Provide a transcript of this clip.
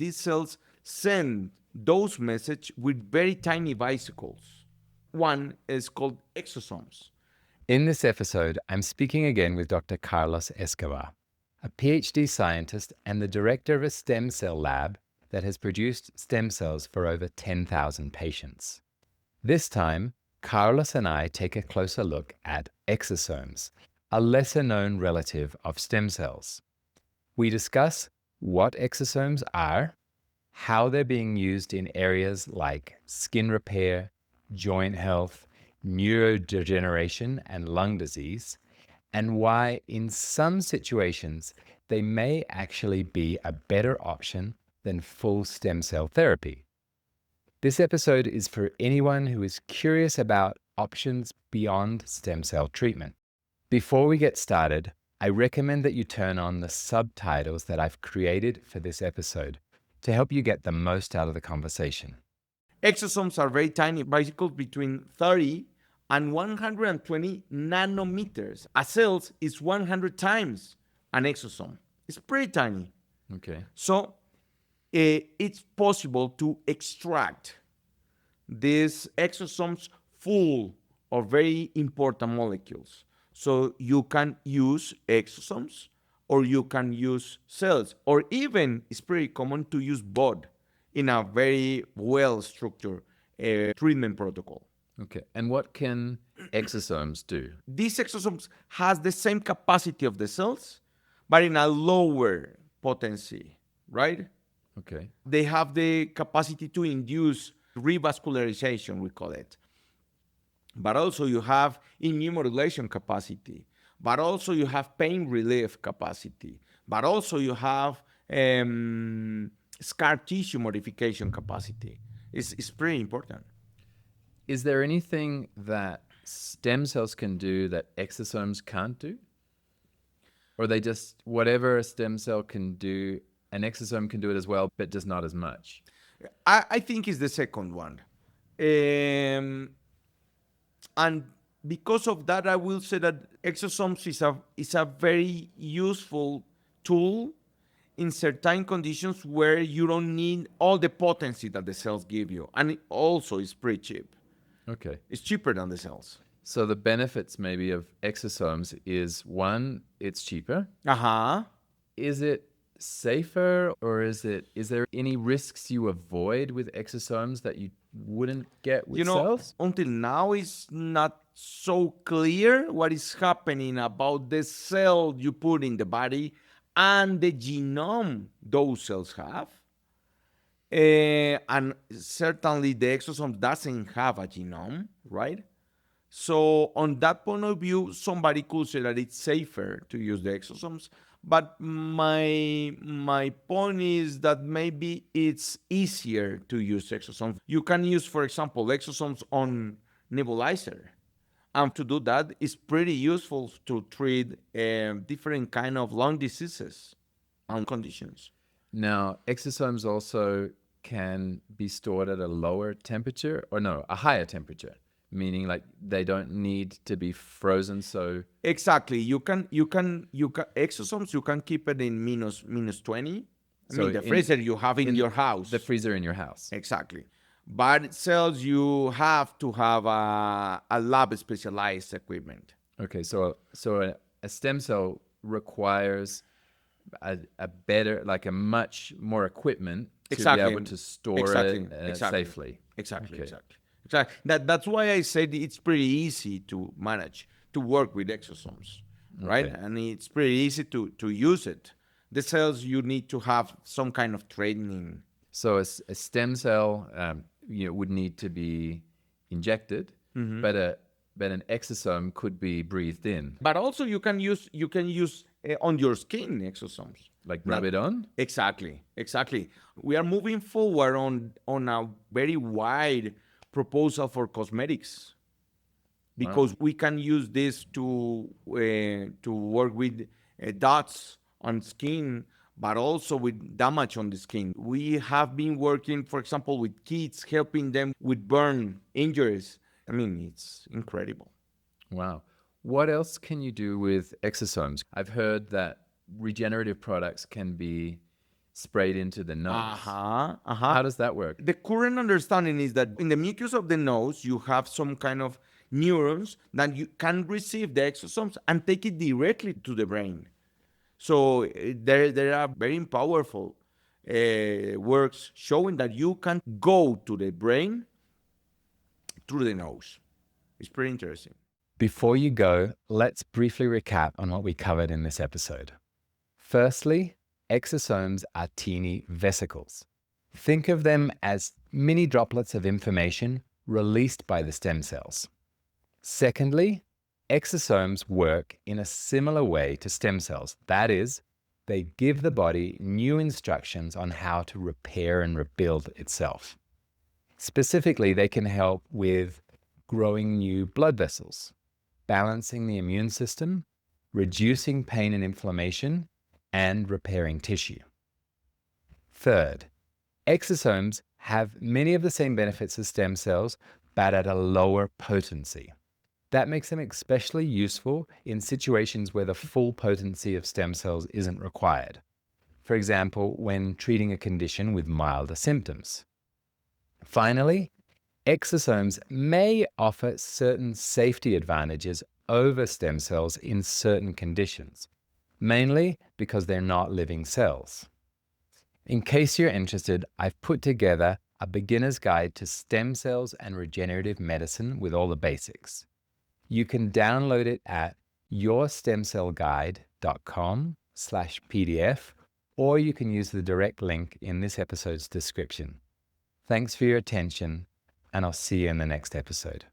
These cells send those messages with very tiny vesicles. One is called exosomes. In this episode, I'm speaking again with Dr. Carlos Escobar, a PhD scientist and the director of a stem cell lab that has produced stem cells for over 10,000 patients. This time, Carlos and I take a closer look at exosomes, a lesser-known relative of stem cells. We discuss what exosomes are, how they're being used in areas like skin repair, joint health, neurodegeneration, and lung disease, and why in some situations they may actually be a better option than full stem cell therapy. This episode is for anyone who is curious about options beyond stem cell treatment. Before we get started, I recommend that you turn on the subtitles that I've created for this episode to help you get the most out of the conversation. Exosomes are very tiny vesicles between 30 and 120 nanometers. A cell is 100 times an exosome. It's pretty tiny. Okay. So it's possible to extract these exosomes full of very important molecules. So you can use exosomes or you can use cells, or even it's pretty common to use both in a very well structured treatment protocol. Okay. And what can exosomes do? These exosomes has the same capacity of the cells, but in a lower potency, right? Okay. They have the capacity to induce revascularization, we call it. But also you have immunomodulation capacity. But also you have pain relief capacity. But also you have scar tissue modification capacity. It's pretty important. Is there anything that stem cells can do that exosomes can't do? Or they just, whatever a stem cell can do, an exosome can do it as well, but just not as much? I think it's the second one. And because of that, I will say that exosomes is a very useful tool in certain conditions where you don't need all the potency that the cells give you. And it also is pretty cheap. Okay. It's cheaper than the cells. So the benefits maybe of exosomes is one, it's cheaper. Uh-huh. Is it safer, or is there any risks you avoid with exosomes that you wouldn't get with cells? Until now it's not so clear what is happening about the cell you put in the body and the genome those cells have. And certainly the exosome doesn't have a genome, right? So on that point of view, somebody could say that it's safer to use the exosomes. But my point is that maybe it's easier to use exosomes. You can use, for example, exosomes on nebulizer. And to do that, it's pretty useful to treat different kind of lung diseases and conditions. Now, exosomes also can be stored at a lower temperature, or no, a higher temperature, meaning like they don't need to be frozen. So Exactly. You can exosomes. You can keep it in minus 20. I So mean, the in- freezer you have in your house. the freezer in your house. Exactly. But cells, you have to have a lab specialized equipment. Okay, so a stem cell requires a better, like a much more equipment to Exactly. be able to store Exactly. it Exactly. safely. Exactly. Okay. Exactly. Exactly. That's why I said it's pretty easy to manage, to work with exosomes, right? Okay. And it's pretty easy to use it. The cells, you need to have some kind of training. So a stem cell, would need to be injected, but an exosome could be breathed in, But also you can use on your skin exosomes. like rub it on. Exactly, exactly. We are moving forward on a very wide proposal for cosmetics because we can use this to work with dots on skin, but also with damage on the skin. We have been working, for example, with kids, helping them with burn injuries. I mean, it's incredible. Wow. What else can you do with exosomes? I've heard that regenerative products can be sprayed into the nose. Uh-huh. How does that work? The current understanding is that in the mucus of the nose, you have some kind of neurons that you can receive the exosomes and take it directly to the brain. So there are very powerful works showing that you can go to the brain through the nose. It's pretty interesting. Before you go, let's briefly recap on what we covered in this episode. Firstly, exosomes are teeny vesicles. Think of them as mini droplets of information released by the stem cells. Secondly, exosomes work in a similar way to stem cells. That is, they give the body new instructions on how to repair and rebuild itself. Specifically, they can help with growing new blood vessels, balancing the immune system, reducing pain and inflammation, and repairing tissue. Third, exosomes have many of the same benefits as stem cells, but at a lower potency. That makes them especially useful in situations where the full potency of stem cells isn't required. For example, when treating a condition with milder symptoms. Finally, exosomes may offer certain safety advantages over stem cells in certain conditions, mainly because they're not living cells. In case you're interested, I've put together a beginner's guide to stem cells and regenerative medicine with all the basics. You can download it at yourstemcellguide.com/PDF, or you can use the direct link in this episode's description. Thanks for your attention, and I'll see you in the next episode.